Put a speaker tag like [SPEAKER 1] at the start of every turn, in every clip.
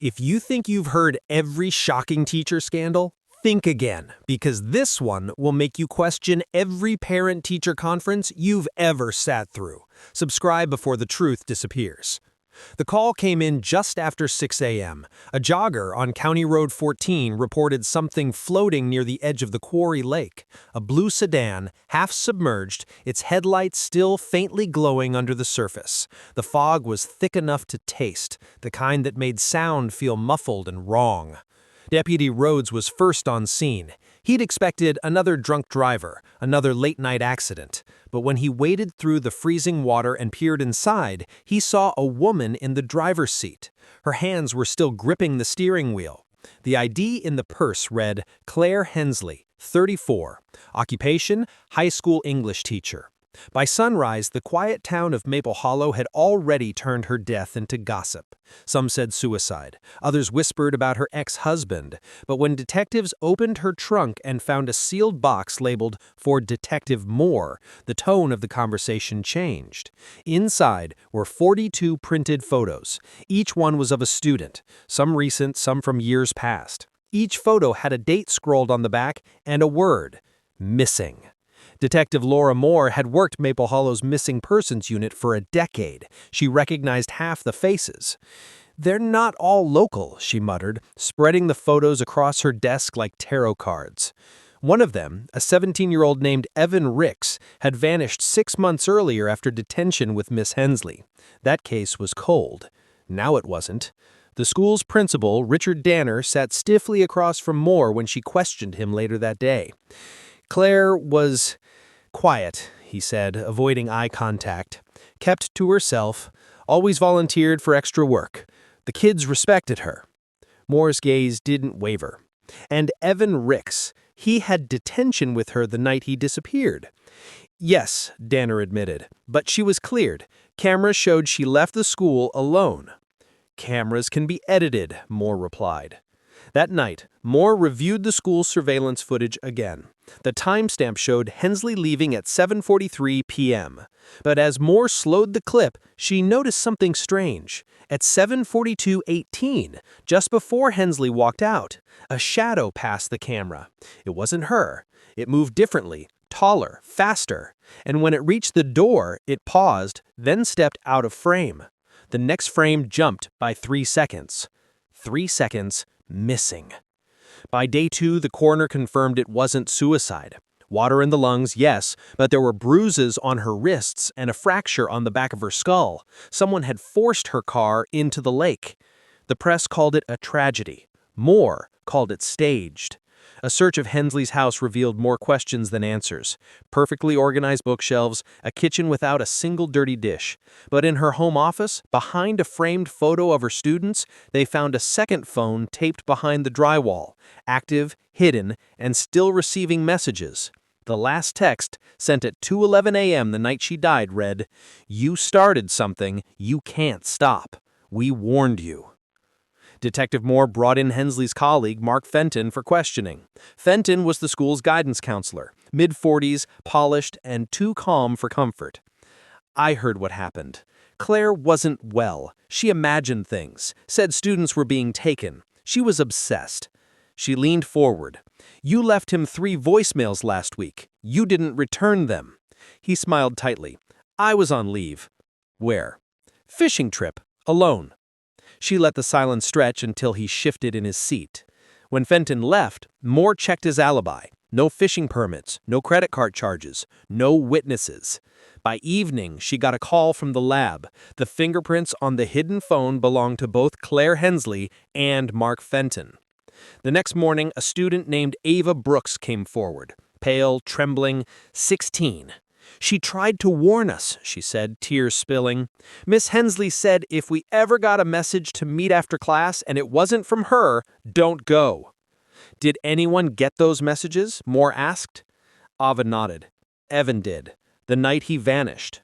[SPEAKER 1] If you think you've heard every shocking teacher scandal, think again, because this one will make you question every parent-teacher conference you've ever sat through. Subscribe before the truth disappears. The call came in just after 6 a.m. A jogger on County Road 14 reported something floating near the edge of the Quarry Lake. A blue sedan, half submerged, its headlights still faintly glowing under the surface. The fog was thick enough to taste, the kind that made sound feel muffled and wrong. Deputy Rhodes was first on scene. He'd expected another drunk driver, another late-night accident. But when he waded through the freezing water and peered inside, he saw a woman in the driver's seat. Her hands were still gripping the steering wheel. The ID in the purse read, Claire Hensley, 34. Occupation, high school English teacher. By sunrise, the quiet town of Maple Hollow had already turned her death into gossip. Some said suicide, others whispered about her ex-husband. But when detectives opened her trunk and found a sealed box labeled, "For Detective Moore," the tone of the conversation changed. Inside were 42 printed photos. Each one was of a student, some recent, some from years past. Each photo had a date scrolled on the back and a word, missing. Detective Laura Moore had worked Maple Hollow's missing persons unit for a decade. She recognized half the faces. "They're not all local," she muttered, spreading the photos across her desk like tarot cards. One of them, a 17-year-old named Evan Ricks, had vanished 6 months earlier after detention with Miss Hensley. That case was cold. Now it wasn't. The school's principal, Richard Danner, sat stiffly across from Moore when she questioned him later that day. Claire was quiet, he said, avoiding eye contact. Kept to herself, always volunteered for extra work. The kids respected her. Moore's gaze didn't waver. And Evan Ricks, he had detention with her the night he disappeared. Yes, Danner admitted, but she was cleared. Cameras showed she left the school alone. Cameras can be edited, Moore replied. That night, Moore reviewed the school's surveillance footage again. The timestamp showed Hensley leaving at 7:43 p.m. But as Moore slowed the clip, she noticed something strange. At 7:42:18, just before Hensley walked out, a shadow passed the camera. It wasn't her. It moved differently, taller, faster. And when it reached the door, it paused, then stepped out of frame. The next frame jumped by 3 seconds. 3 seconds missing. By day 2, the coroner confirmed it wasn't suicide. Water in the lungs, yes, but there were bruises on her wrists and a fracture on the back of her skull. Someone had forced her car into the lake. The press called it a tragedy. Moore called it staged. A search of Hensley's house revealed more questions than answers. Perfectly organized bookshelves, a kitchen without a single dirty dish. But in her home office, behind a framed photo of her students, they found a second phone taped behind the drywall, active, hidden, and still receiving messages. The last text, sent at 2:11 a.m. the night she died, read, "You started something you can't stop. We warned you." Detective Moore brought in Hensley's colleague, Mark Fenton, for questioning. Fenton was the school's guidance counselor, mid-40s, polished, and too calm for comfort. "I heard what happened. Claire wasn't well. She imagined things, said students were being taken. She was obsessed." She leaned forward. "You left him 3 voicemails last week. You didn't return them." He smiled tightly. "I was on leave." "Where?" "Fishing trip. Alone." She let the silence stretch until he shifted in his seat. When Fenton left, Moore checked his alibi. No fishing permits, no credit card charges, no witnesses. By evening, she got a call from the lab. The fingerprints on the hidden phone belonged to both Claire Hensley and Mark Fenton. The next morning, a student named Ava Brooks came forward, pale, trembling, 16. "She tried to warn us," she said, tears spilling. "Miss Hensley said if we ever got a message to meet after class and it wasn't from her, don't go." "Did anyone get those messages?" Moore asked. Ava nodded. "Evan did, the night he vanished."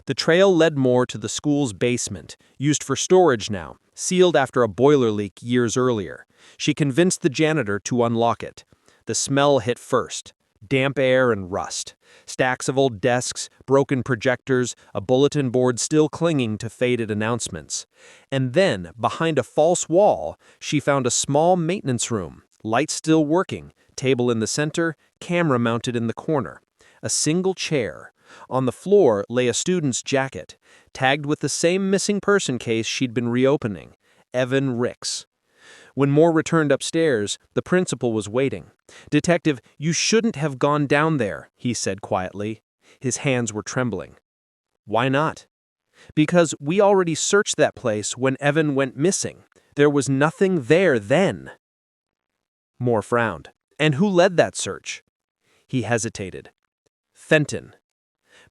[SPEAKER 1] The trail led Moore to the school's basement, used for storage now, sealed after a boiler leak years earlier. She convinced the janitor to unlock it. The smell hit first. damp air and rust. Stacks of old desks, broken projectors, a bulletin board still clinging to faded announcements. And then, behind a false wall, she found a small maintenance room, lights still working, table in the center, camera mounted in the corner. A single chair. On the floor lay a student's jacket, tagged with the same missing person case she'd been reopening, Evan Ricks. When Moore returned upstairs, the principal was waiting. "Detective, you shouldn't have gone down there," he said quietly. His hands were trembling. "Why not?" "Because we already searched that place when Evan went missing. There was nothing there then." Moore frowned. "And who led that search?" He hesitated. "Fenton."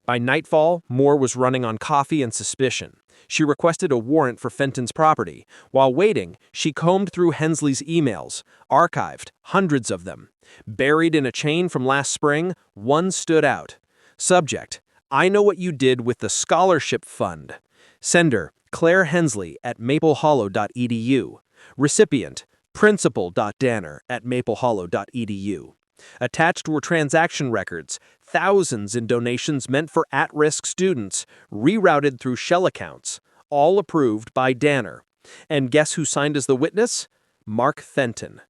[SPEAKER 1] By nightfall, Moore was running on coffee and suspicion. She requested a warrant for Fenton's property. While waiting, she combed through Hensley's emails, archived, hundreds of them. Buried in a chain from last spring, one stood out. Subject: "I know what you did with the scholarship fund." Sender: Claire Hensley at maplehollow.edu. Recipient: principal.danner@maplehollow.edu. Attached were transaction records, thousands in donations meant for at-risk students, rerouted through shell accounts, all approved by Danner. And guess who signed as the witness? Mark Fenton.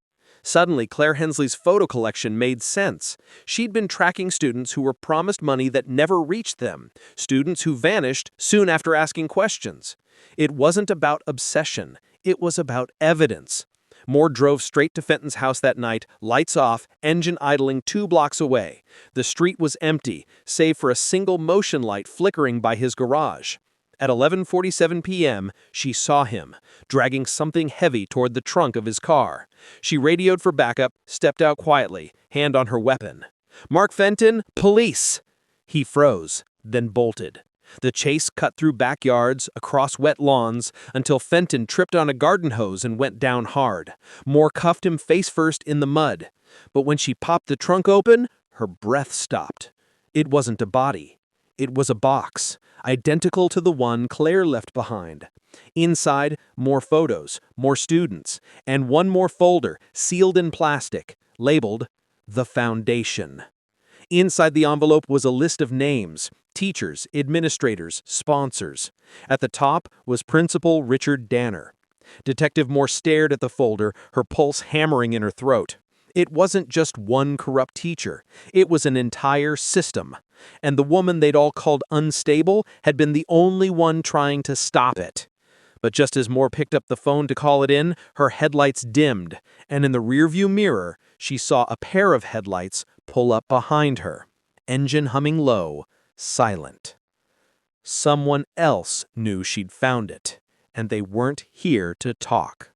[SPEAKER 1] Suddenly, Claire Hensley's photo collection made sense. She'd been tracking students who were promised money that never reached them, students who vanished soon after asking questions. It wasn't about obsession, it was about evidence. Moore drove straight to Fenton's house that night, lights off, engine idling 2 blocks away. The street was empty, save for a single motion light flickering by his garage. At 11:47 p.m., she saw him, dragging something heavy toward the trunk of his car. She radioed for backup, stepped out quietly, hand on her weapon. "Mark Fenton, police!" He froze, then bolted. The chase cut through backyards, across wet lawns, until Fenton tripped on a garden hose and went down hard. Moore cuffed him face first in the mud. But when she popped the trunk open, her breath stopped. It wasn't a body. It was a box, identical to the one Claire left behind. Inside, more photos, more students, and one more folder, sealed in plastic, labeled The Foundation. Inside the envelope was a list of names, teachers, administrators, sponsors. At the top was Principal Richard Danner. Detective Moore stared at the folder, her pulse hammering in her throat. It wasn't just one corrupt teacher. It was an entire system. And the woman they'd all called unstable had been the only one trying to stop it. But just as Moore picked up the phone to call it in, her headlights dimmed, and in the rearview mirror, she saw a pair of headlights pull up behind her, engine humming low, silent. Someone else knew she'd found it, and they weren't here to talk.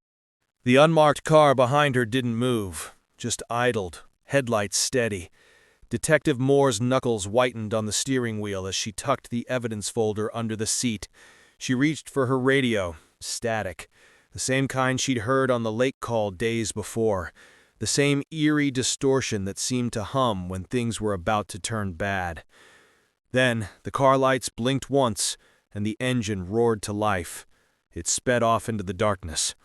[SPEAKER 2] The unmarked car behind her didn't move, just idled, headlights steady. Detective Moore's knuckles whitened on the steering wheel as she tucked the evidence folder under the seat. She reached for her radio, static, the same kind she'd heard on the lake call days before, the same eerie distortion that seemed to hum when things were about to turn bad. Then the car lights blinked once, and the engine roared to life. It sped off into the darkness.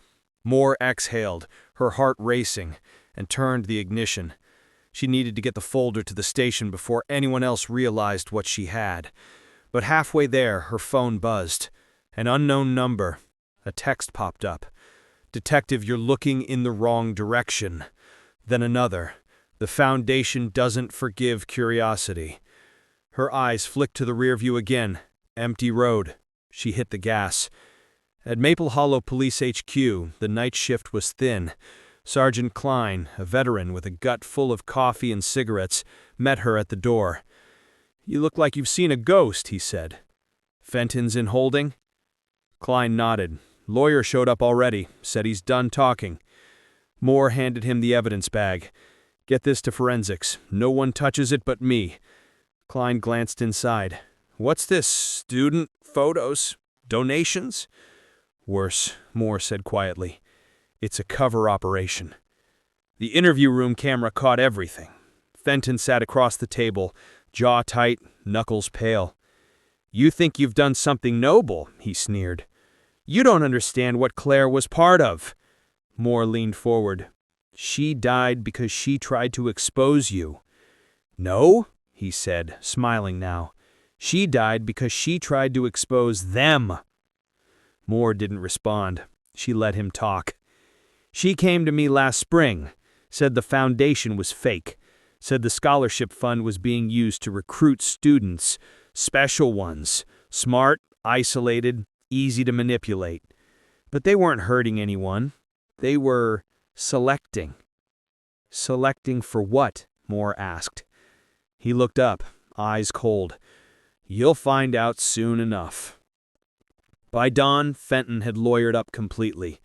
[SPEAKER 2] Moore exhaled, her heart racing, and turned the ignition. She needed to get the folder to the station before anyone else realized what she had. But halfway there, her phone buzzed. An unknown number. A text popped up. "Detective, you're looking in the wrong direction." Then another. "The Foundation doesn't forgive curiosity." Her eyes flicked to the rear view again. Empty road. She hit the gas. At Maple Hollow Police HQ, the night shift was thin. Sergeant Klein, a veteran with a gut full of coffee and cigarettes, met her at the door. "You look like you've seen a ghost," he said. "Fenton's in holding?" Klein nodded. "Lawyer showed up already, said he's done talking." Moore handed him the evidence bag. "Get this to forensics. No one touches it but me." Klein glanced inside. "What's this? Student photos? Donations?" "Worse," Moore said quietly. "It's a cover operation." The interview room camera caught everything. Fenton sat across the table, jaw tight, knuckles pale. "You think you've done something noble," he sneered. "You don't understand what Claire was part of." Moore leaned forward. "She died because she tried to expose you." "No," he said, smiling now. "She died because she tried to expose them." Moore didn't respond. She let him talk. "She came to me last spring, said the foundation was fake, said the scholarship fund was being used to recruit students, special ones, smart, isolated, easy to manipulate. But they weren't hurting anyone. They were selecting." "Selecting for what?" Moore asked. He looked up, eyes cold. "You'll find out soon enough." By dawn, Fenton had lawyered up completely.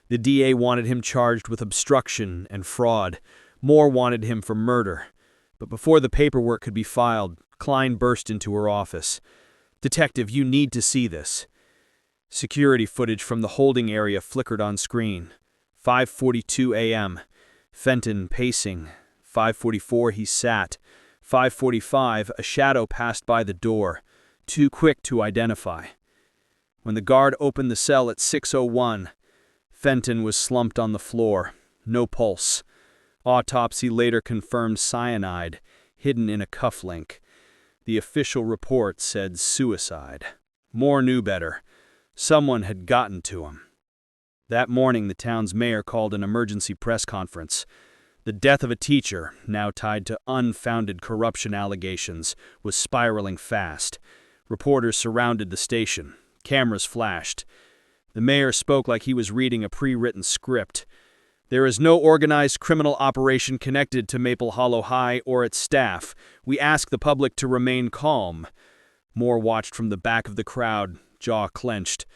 [SPEAKER 2] The DA wanted him charged with obstruction and fraud. Moore wanted him for murder. But before the paperwork could be filed, Klein burst into her office. "Detective, you need to see this." Security footage from the holding area flickered on screen. 5:42 a.m. Fenton pacing. 5:44 he sat. 5:45 a shadow passed by the door, too quick to identify. When the guard opened the cell at 6:01, Fenton was slumped on the floor, no pulse. Autopsy later confirmed cyanide, hidden in a cufflink. The official report said suicide. Moore knew better. Someone had gotten to him. That morning, the town's mayor called an emergency press conference. The death of a teacher, now tied to unfounded corruption allegations, was spiraling fast. Reporters surrounded the station. Cameras flashed. The mayor spoke like he was reading a pre-written script. "There is no organized criminal operation connected to Maple Hollow High or its staff. We ask the public to remain calm." Moore watched from the back of the crowd, jaw clenched.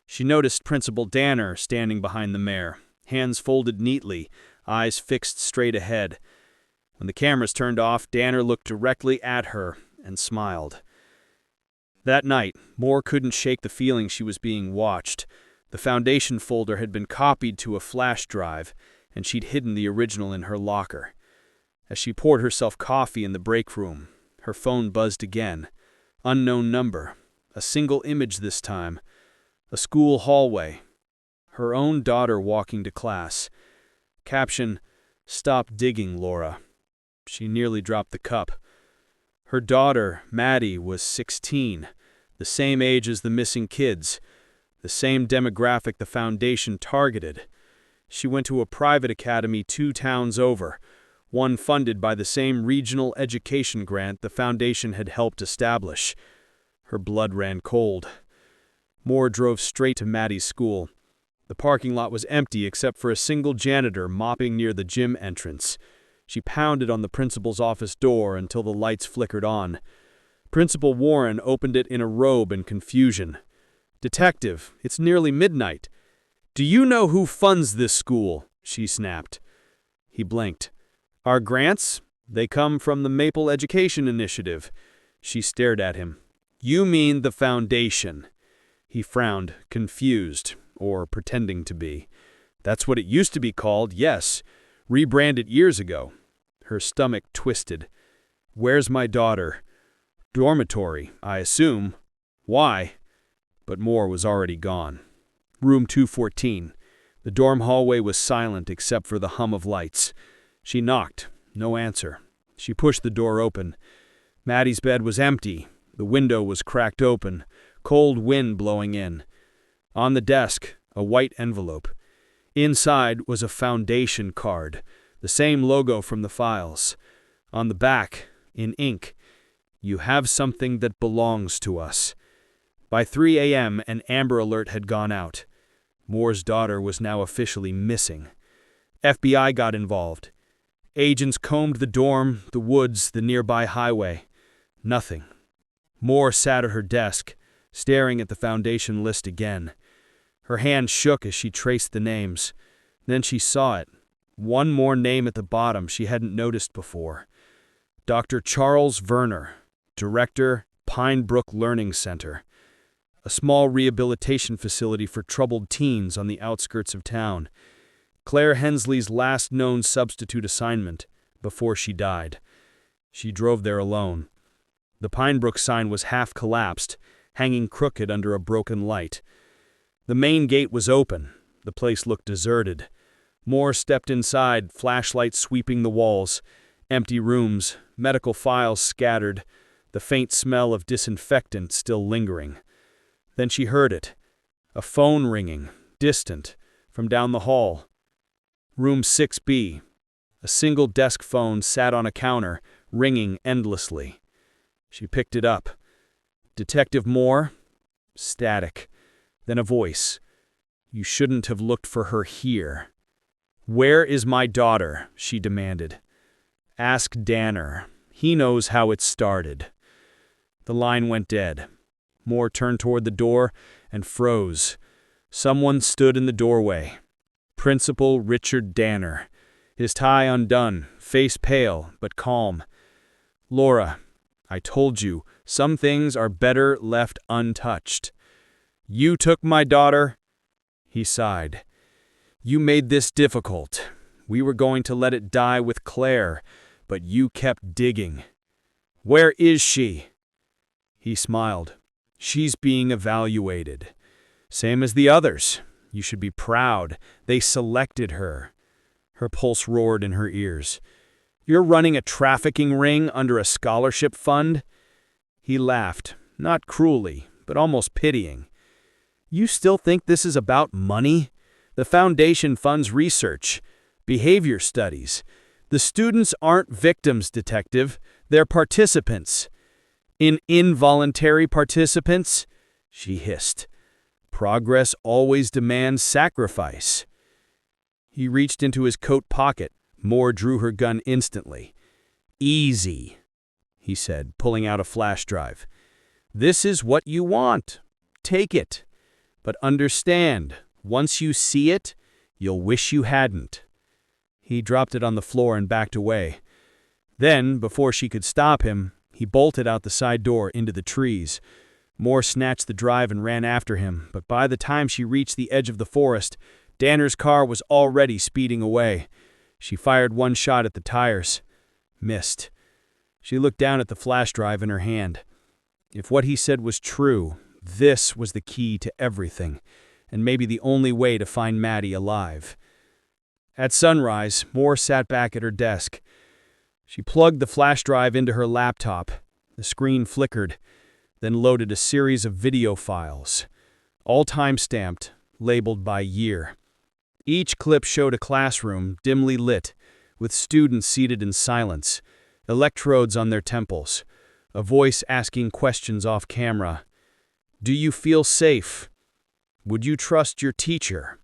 [SPEAKER 2] She noticed Principal Danner standing behind the mayor, hands folded neatly, eyes fixed straight ahead. When the cameras turned off, Danner looked directly at her and smiled. That night, Moore couldn't shake the feeling she was being watched. The foundation folder had been copied to a flash drive, and she'd hidden the original in her locker. As she poured herself coffee in the break room, her phone buzzed again. Unknown number. A single image this time. A school hallway. Her own daughter walking to class. Caption, "Stop digging, Laura." She nearly dropped the cup. Her daughter, Maddie, was 16, the same age as the missing kids, the same demographic the foundation targeted. She went to a private academy 2 towns over, one funded by the same regional education grant the foundation had helped establish. Her blood ran cold. Moore drove straight to Maddie's school. The parking lot was empty except for a single janitor mopping near the gym entrance. She pounded on the principal's office door until the lights flickered on. Principal Warren opened it in a robe and confusion. "Detective, it's nearly midnight." "Do you know who funds this school?" she snapped. He blinked. "Our grants? They come from the Maple Education Initiative." She stared at him. "You mean the foundation." He frowned, confused, or pretending to be. "That's what it used to be called, yes. Rebranded years ago." Her stomach twisted. "Where's my daughter?" "Dormitory, I assume." "Why?" But Moore was already gone. Room 214. The dorm hallway was silent except for the hum of lights. She knocked. No answer. She pushed the door open. Maddie's bed was empty. The window was cracked open, cold wind blowing in. On the desk, a white envelope. Inside was a foundation card, the same logo from the files. On the back, in ink, "You have something that belongs to us." By 3 a.m., an Amber Alert had gone out. Moore's daughter was now officially missing. FBI got involved. Agents combed the dorm, the woods, the nearby highway. Nothing. Moore sat at her desk, staring at the foundation list again. Her hand shook as she traced the names. Then she saw it. One more name at the bottom she hadn't noticed before. Dr. Charles Werner, Director, Pine Brook Learning Center, a small rehabilitation facility for troubled teens on the outskirts of town. Claire Hensley's last known substitute assignment before she died. She drove there alone. The Pine Brook sign was half collapsed, hanging crooked under a broken light. The main gate was open. The place looked deserted. Moore stepped inside, flashlight sweeping the walls. Empty rooms, medical files scattered, the faint smell of disinfectant still lingering. Then she heard it. A phone ringing, distant, from down the hall. Room 6B. A single desk phone sat on a counter, ringing endlessly. She picked it up. Detective Moore? Static. Then a voice. You shouldn't have looked for her here. Where is my daughter? She demanded. Ask Danner. He knows how it started. The line went dead. Moore turned toward the door and froze. Someone stood in the doorway. Principal Richard Danner. His tie undone, face pale but calm. Laura, I told you, some things are better left untouched. You took my daughter? He sighed. You made this difficult. We were going to let it die with Claire, but you kept digging. Where is she? He smiled. She's being evaluated. Same as the others. You should be proud. They selected her. Her pulse roared in her ears. You're running a trafficking ring under a scholarship fund? He laughed, not cruelly, but almost pitying. You still think this is about money? The foundation funds research, behavior studies. The students aren't victims, detective. They're participants. Involuntary participants? She hissed. Progress always demands sacrifice. He reached into his coat pocket. Moore drew her gun instantly. Easy, he said, pulling out a flash drive. This is what you want. Take it. But understand, once you see it, you'll wish you hadn't. He dropped it on the floor and backed away. Then, before she could stop him, he bolted out the side door into the trees. Moore snatched the drive and ran after him, but by the time she reached the edge of the forest, Danner's car was already speeding away. She fired one shot at the tires. Missed. She looked down at the flash drive in her hand. If what he said was true, this was the key to everything, and maybe the only way to find Maddie alive. At sunrise, Moore sat back at her desk. She plugged the flash drive into her laptop. The screen flickered, then loaded a series of video files, all time-stamped, labeled by year. Each clip showed a classroom, dimly lit, with students seated in silence, electrodes on their temples, a voice asking questions off camera. Do you feel safe? Would you trust your teacher?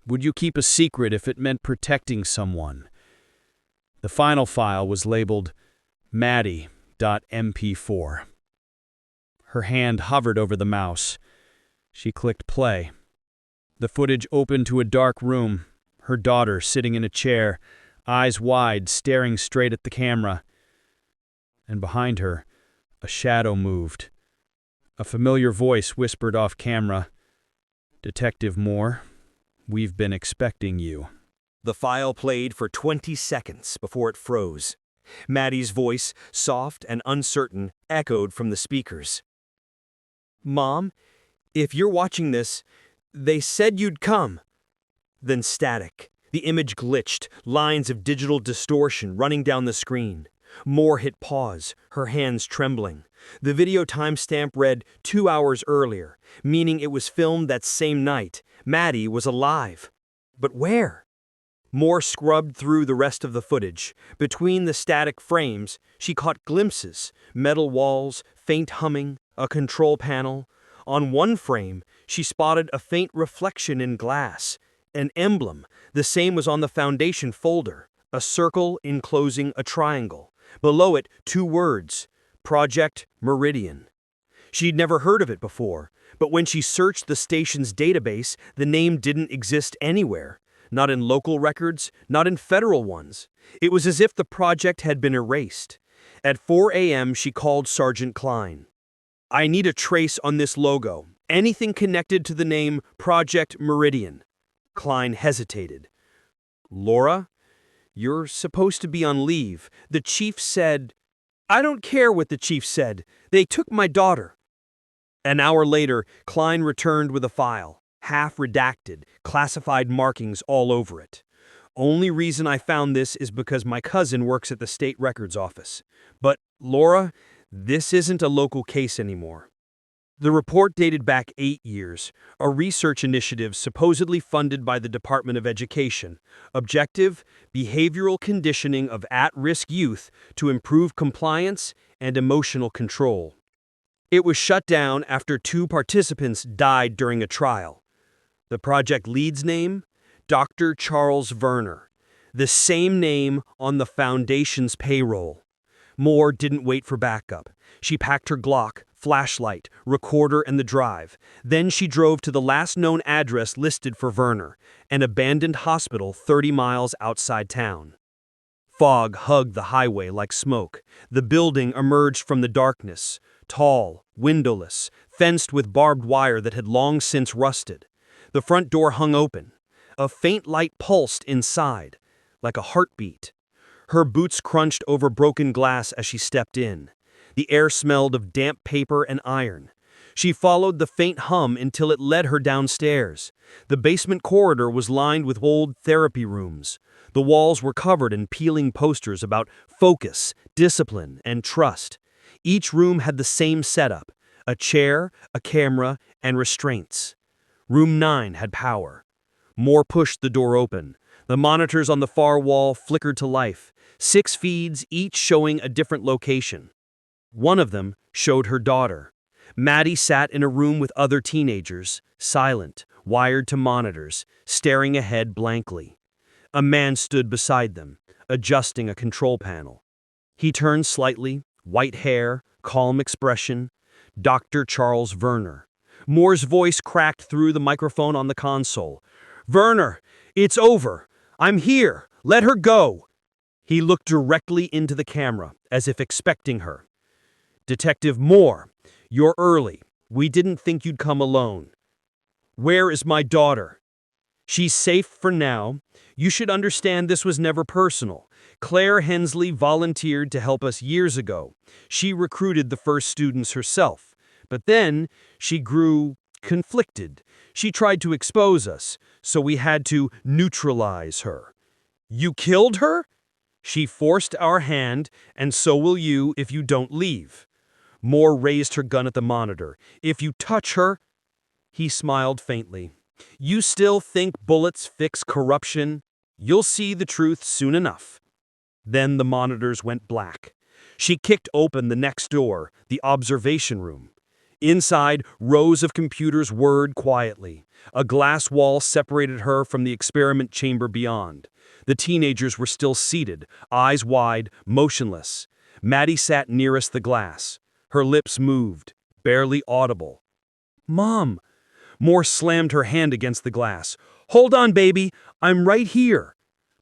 [SPEAKER 2] Would you keep a secret if it meant protecting someone? The final file was labeled Maddie.mp4. Her hand hovered over the mouse. She clicked play. The footage opened to a dark room, her daughter sitting in a chair, eyes wide, staring straight at the camera. And behind her, a shadow moved. A familiar voice whispered off camera, Detective Moore, we've been expecting you.
[SPEAKER 1] The file played for 20 seconds before it froze. Maddie's voice, soft and uncertain, echoed from the speakers. Mom, if you're watching this, they said you'd come. Then static. The image glitched, lines of digital distortion running down the screen. Moore hit pause, her hands trembling. The video timestamp read 2 hours earlier, meaning it was filmed that same night. Maddie was alive. But where? Moore scrubbed through the rest of the footage. Between the static frames, she caught glimpses, metal walls, faint humming, a control panel. On one frame, she spotted a faint reflection in glass, an emblem, the same was on the foundation folder, a circle enclosing a triangle. Below it, 2 words, Project Meridian. She'd never heard of it before, but when she searched the station's database, the name didn't exist anywhere. Not in local records, not in federal ones. It was as if the project had been erased. At 4 a.m., she called Sergeant Klein. I need a trace on this logo, anything connected to the name Project Meridian. Klein hesitated. Laura, you're supposed to be on leave. The chief said... I don't care what the chief said. They took my daughter. An hour later, Klein returned with a file, half redacted, classified markings all over it.
[SPEAKER 3] Only reason I found this is because my cousin works at the state records office. But, Laura, this isn't a local case anymore. The report dated back 8 years, a research initiative supposedly funded by the Department of Education. Objective: behavioral conditioning of at-risk youth to improve compliance and emotional control. It was shut down after 2 participants died during a trial. The project lead's name? Dr. Charles Werner, the same name on the foundation's payroll. Moore didn't wait for backup. She packed her Glock, flashlight, recorder, and the drive. Then she drove to the last known address listed for Werner, an abandoned hospital 30 miles outside town. Fog hugged the highway like smoke. The building emerged from the darkness, tall, windowless, fenced with barbed wire that had long since rusted. The front door hung open. A faint light pulsed inside, like a heartbeat. Her boots crunched over broken glass as she stepped in. The air smelled of damp paper and iron. She followed the faint hum until it led her downstairs. The basement corridor was lined with old therapy rooms. The walls were covered in peeling posters about focus, discipline, and trust. Each room had the same setup: a chair, a camera, and restraints. Room 9 had power. Moore pushed the door open. The monitors on the far wall flickered to life, 6 feeds, each showing a different location. One of them showed her daughter. Maddie sat in a room with other teenagers, silent, wired to monitors, staring ahead blankly. A man stood beside them, adjusting a control panel. He turned slightly, white hair, calm expression. Dr. Charles Werner. Moore's voice cracked through the microphone on the console. "Werner, it's over. I'm here. Let her go." He looked directly into the camera, as if expecting her. "Detective Moore, you're early. We didn't think you'd come alone. Where is my daughter?" "She's safe for now. You should understand this was never personal. Claire Hensley volunteered to help us years ago. She recruited the first students herself. But then she grew conflicted. She tried to expose us, so we had to neutralize her." "You killed her?" "She forced our hand, and so will you if you don't leave." Moore raised her gun at the monitor. "If you touch her—" He smiled faintly. "You still think bullets fix corruption? You'll see the truth soon enough." Then the monitors went black. She kicked open the next door, the observation room. Inside, rows of computers whirred quietly. A glass wall separated her from the experiment chamber beyond. The teenagers were still seated, eyes wide, motionless. Maddie sat nearest the glass. Her lips moved, barely audible. "Mom!" Moore slammed her hand against the glass. "Hold on, baby. I'm right here."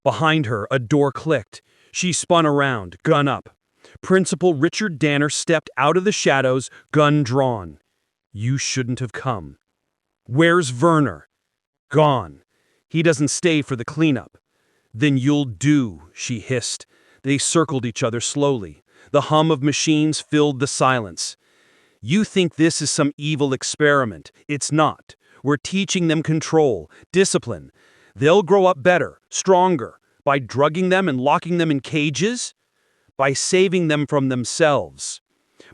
[SPEAKER 3] Behind her, a door clicked. She spun around, gun up. Principal Richard Danner stepped out of the shadows, gun drawn. "You shouldn't have come." "Where's Werner?" "Gone. He doesn't stay for the cleanup." "Then you'll do," she hissed. They circled each other slowly. The hum of machines filled the silence. "You think this is some evil experiment. It's not. We're teaching them control, discipline. They'll grow up better, stronger. By drugging them and locking them in cages? By saving them from themselves."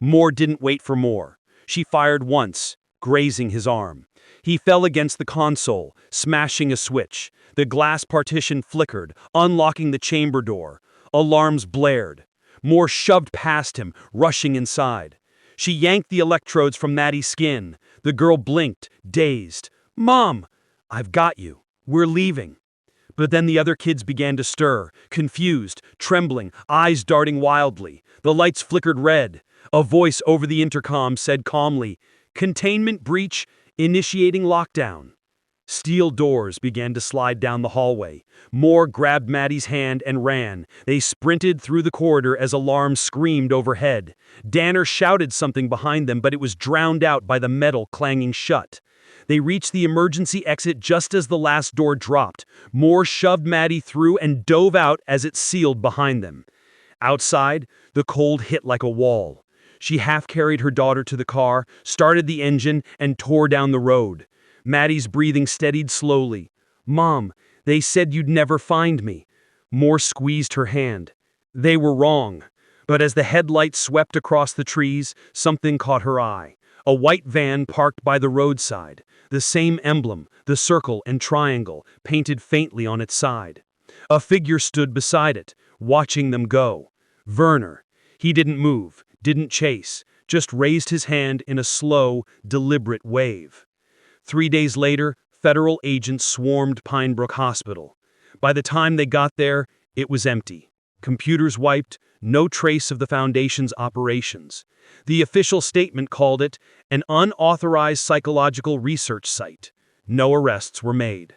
[SPEAKER 3] Moore didn't wait for more. She fired once, grazing his arm. He fell against the console, smashing a switch. The glass partition flickered, unlocking the chamber door. Alarms blared. Moore shoved past him, rushing inside. She yanked the electrodes from Maddie's skin. The girl blinked, dazed. "Mom!" "I've got you. We're leaving." But then the other kids began to stir, confused, trembling, eyes darting wildly. The lights flickered red. A voice over the intercom said calmly, "Containment breach, initiating lockdown." Steel doors began to slide down the hallway. Moore grabbed Maddie's hand and ran. They sprinted through the corridor as alarms screamed overhead. Danner shouted something behind them, but it was drowned out by the metal clanging shut. They reached the emergency exit just as the last door dropped. Moore shoved Maddie through and dove out as it sealed behind them. Outside, the cold hit like a wall. She half-carried her daughter to the car, started the engine, and tore down the road. Maddie's breathing steadied slowly. "Mom, They said you'd never find me. Moore squeezed her hand. They were wrong. But as the headlights swept across the trees, something caught her eye. A white van parked by the roadside. The same emblem, the circle and triangle, painted faintly on its side. A figure stood beside it, watching them go. Werner. He didn't move, didn't chase, just raised his hand in a slow, deliberate wave. 3 days later, federal agents swarmed Pinebrook Hospital. By the time they got there, it was empty. Computers wiped, no trace of the Foundation's operations. The official statement called it an unauthorized psychological research site. No arrests were made.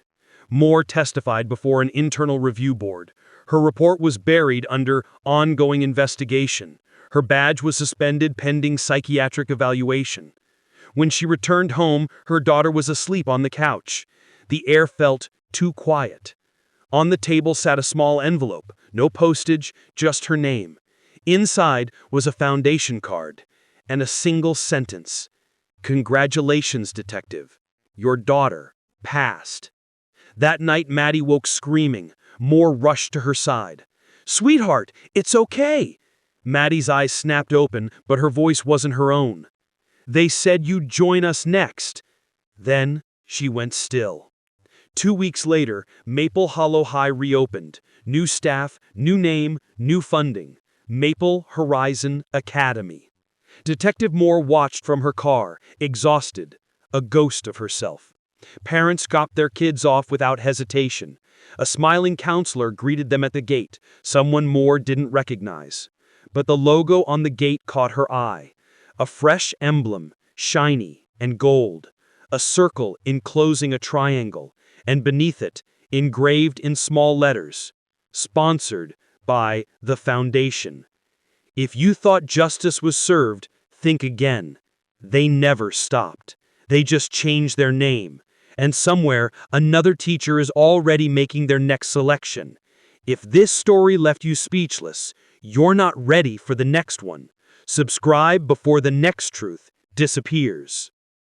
[SPEAKER 3] Moore testified before an internal review board. Her report was buried under ongoing investigation. Her badge was suspended pending psychiatric evaluation. When she returned home, her daughter was asleep on the couch. The air felt too quiet. On the table sat a small envelope, no postage, just her name. Inside was a Foundation card and a single sentence. "Congratulations, detective. Your daughter passed." That night, Maddie woke screaming. Moore rushed to her side. "Sweetheart, it's okay." Maddie's eyes snapped open, but her voice wasn't her own. "They said you'd join us next." Then she went still. 2 weeks later, Maple Hollow High reopened. New staff, new name, new funding. Maple Horizon Academy. Detective Moore watched from her car, exhausted, a ghost of herself. Parents dropped their kids off without hesitation. A smiling counselor greeted them at the gate, someone Moore didn't recognize. But the logo on the gate caught her eye. A fresh emblem, shiny and gold. A circle enclosing a triangle, and beneath it, engraved in small letters, "Sponsored by the Foundation." If you thought justice was served, think again. They never stopped. They just changed their name. And somewhere, another teacher is already making their next selection. If this story left you speechless, you're not ready for the next one. Subscribe before the next truth disappears.